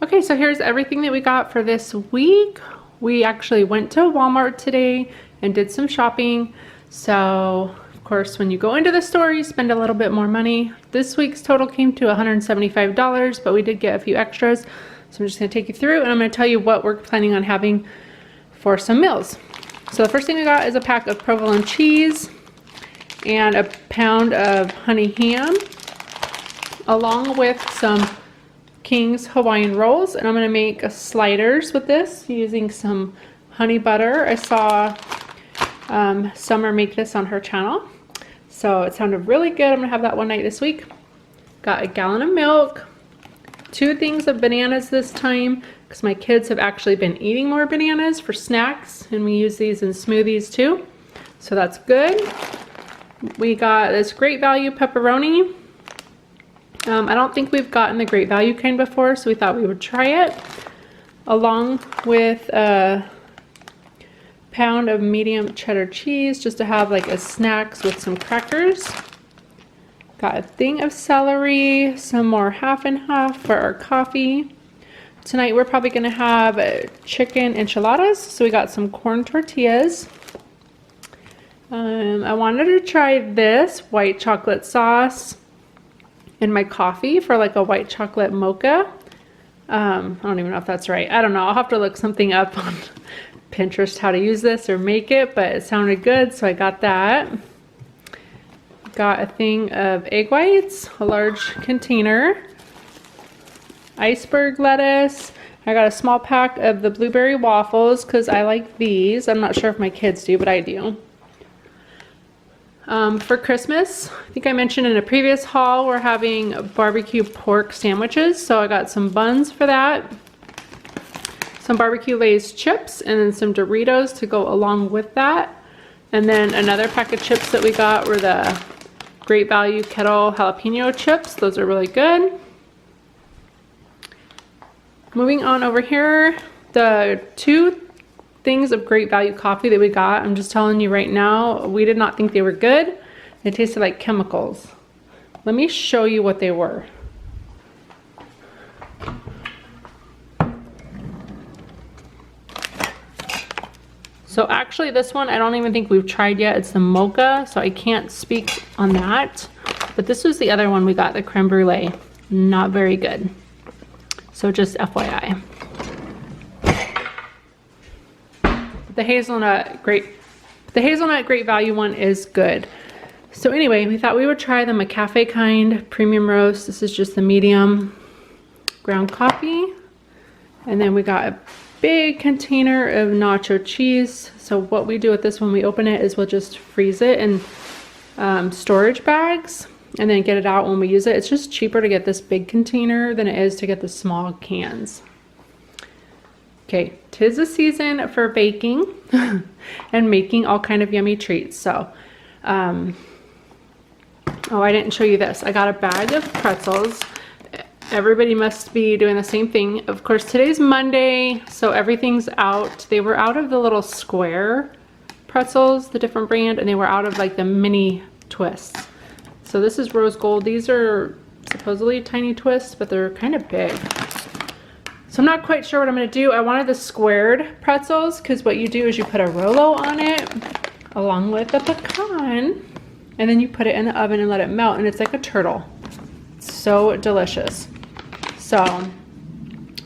Okay, so here's everything that we got for this week. We actually went to Walmart today and did some shopping. So of course, when you go into the store, you spend a little bit more money. This week's total came to $175, but we did get a few extras. So I'm just gonna take you through and I'm gonna tell you what we're planning on having for some meals. So the first thing we got is a pack of Provolone cheese and a pound of honey ham, along with some King's Hawaiian rolls. And I'm gonna make sliders with this using some honey butter. I saw Summer make this on her channel, so it sounded really good. I'm gonna have that one night this week. Got a gallon of milk, 2 things of bananas this time, because my kids have actually been eating more bananas for snacks, and we use these in smoothies too, so that's good. We got this Great Value pepperoni. I don't think we've gotten the Great Value kind before, so we thought we would try it, along with a pound of medium cheddar cheese, just to have like as snacks with some crackers. Got a thing of celery, some more half and half for our coffee. Tonight we're probably gonna have chicken enchiladas, so we got some corn tortillas. I wanted to try this white chocolate sauce in my coffee for like a white chocolate mocha. I don't even know if that's right. I don't know. I'll have to look something up on Pinterest how to use this or make it, but it sounded good, so I got that. Got a thing of egg whites, a large container, iceberg lettuce. I got a small pack of the blueberry waffles because I like these. I'm not sure if my kids do, but I do. For Christmas, I think I mentioned in a previous haul, we're having barbecue pork sandwiches, so I got some buns for that, some barbecue Lay's chips, and then some Doritos to go along with that. And then another pack of chips that we got were the Great Value Kettle jalapeno chips. Those are really good. Moving on over here, the 2 things of Great Value coffee that we got, I'm just telling you right now, we did not think they were good. They tasted like chemicals. Let me show you what they were. So actually this one, I don't even think we've tried yet. It's the mocha, so I can't speak on that. But this was the other one we got, the creme brulee. Not very good. So just FYI. The hazelnut Great Value one is good. So anyway, we thought we would try the McCafe kind premium roast. This is just the medium ground coffee. And then we got a big container of Nacho Cheese. So what we do with this when we open it is we'll just freeze it in storage bags and then get it out when we use it. It's just cheaper to get this big container than it is to get the small cans. Okay, 'tis the season for baking and making all kind of yummy treats. So, oh, I didn't show you this. I got a bag of pretzels. Everybody must be doing the same thing. Of course, today's Monday, so everything's out. They were out of the little square pretzels, the different brand, and they were out of like the mini twists. So this is rose gold. These are supposedly tiny twists, but they're kind of big. So I'm not quite sure what I'm gonna do. I wanted the squared pretzels because what you do is you put a Rolo on it along with a pecan, and then you put it in the oven and let it melt, and it's like a turtle. It's so delicious. So I'm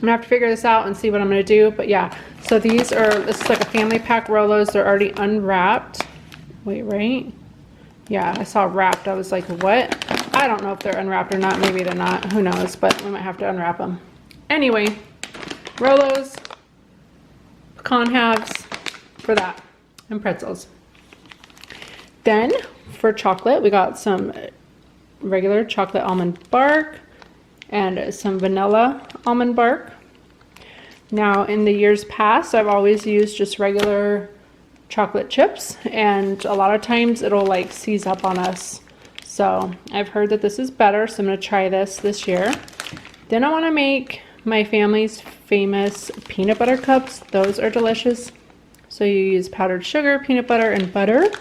gonna have to figure this out and see what I'm gonna do. But yeah, so this is like a family pack Rolos. They're already unwrapped. Wait, right? Yeah, I saw wrapped. I was like, what? I don't know if they're unwrapped or not. Maybe they're not. Who knows? But we might have to unwrap them. Anyway, Rolos, pecan halves for that, and pretzels. Then for chocolate, we got some regular chocolate almond bark and some vanilla almond bark. Now in the years past, I've always used just regular chocolate chips, and a lot of times it'll like seize up on us. So I've heard that this is better, so I'm gonna try this year. Then I wanna make my family's famous peanut butter cups. Those are delicious. So you use powdered sugar, peanut butter, and butter.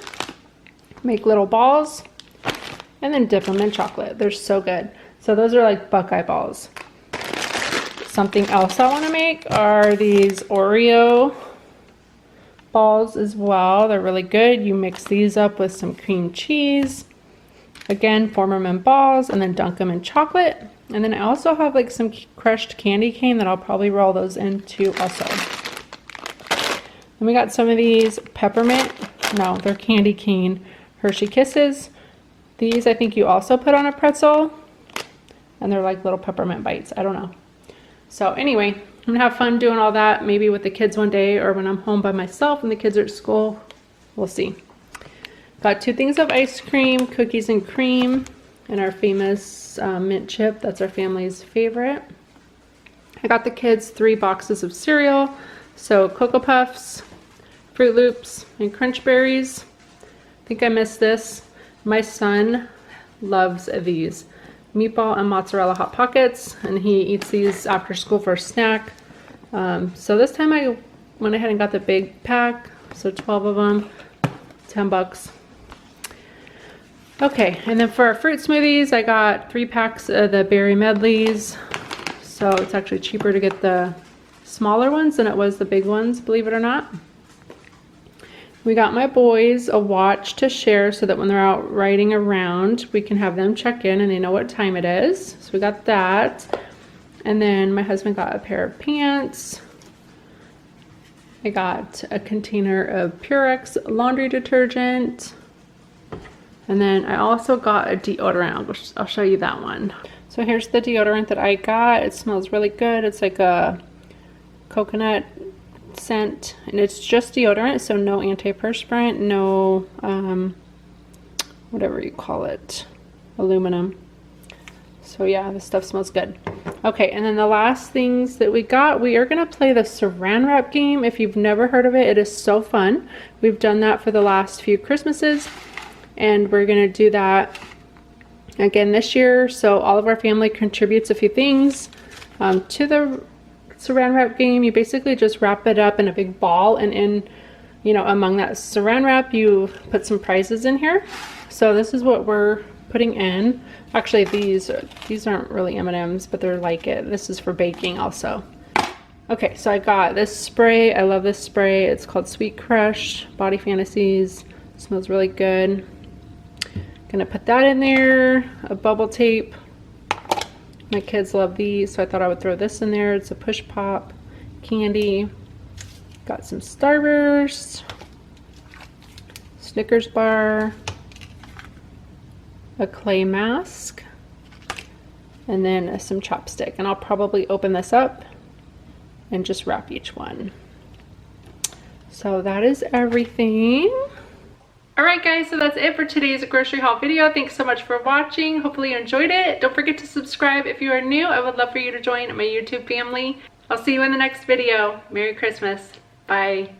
Make little balls and then dip them in chocolate. They're so good. So those are like Buckeye balls. Something else I want to make are these Oreo balls as well. They're really good. You mix these up with some cream cheese. Again, form them in balls and then dunk them in chocolate. And then I also have like some crushed candy cane that I'll probably roll those into also. And we got some of these peppermint, no, they're candy cane Hershey Kisses. These I think you also put on a pretzel. And they're like little peppermint bites. I don't know. So anyway, I'm gonna have fun doing all that, maybe with the kids one day or when I'm home by myself and the kids are at school. We'll see. Got 2 things of ice cream, cookies and cream, and our famous mint chip. That's our family's favorite. I got the kids 3 boxes of cereal. So Cocoa Puffs, Fruit Loops, and Crunch Berries. I think I missed this. My son loves these. Meatball and mozzarella Hot Pockets, and he eats these after school for a snack. So this time I went ahead and got the big pack, so 12 of them, 10 bucks. Okay, and then for our fruit smoothies, I got 3 packs of the berry medleys. So it's actually cheaper to get the smaller ones than it was the big ones, believe it or not. We got my boys a watch to share so that when they're out riding around, we can have them check in and they know what time it is. So we got that. And then my husband got a pair of pants. I got a container of Purex laundry detergent. And then I also got a deodorant. I'll show you that one. So here's the deodorant that I got. It smells really good. It's like a coconut scent, and it's just deodorant, so no antiperspirant, no whatever you call it, aluminum. So yeah, this stuff smells good. Okay, and then the last things that we got, we are gonna play the Saran wrap game. If you've never heard of it, it is so fun. We've done that for the last few Christmases, and we're gonna do that again this year. So all of our family contributes a few things to the Saran wrap game. You basically just wrap it up in a big ball, and in, you know, among that Saran wrap you put some prizes in here. So this is what we're putting in. Actually, these aren't really M&Ms, but they're like it. This is for baking also. Okay, so I got this spray. I love this spray. It's called Sweet Crush Body Fantasies. It smells really good. Gonna put that in there. A bubble tape. My kids love these, so I thought I would throw this in there. It's a push pop candy. Got some Starburst, Snickers bar, a clay mask, and then some chopstick. And I'll probably open this up and just wrap each one. So that is everything. Alright guys, so that's it for today's grocery haul video. Thanks so much for watching. Hopefully you enjoyed it. Don't forget to subscribe if you are new. I would love for you to join my YouTube family. I'll see you in the next video. Merry Christmas. Bye.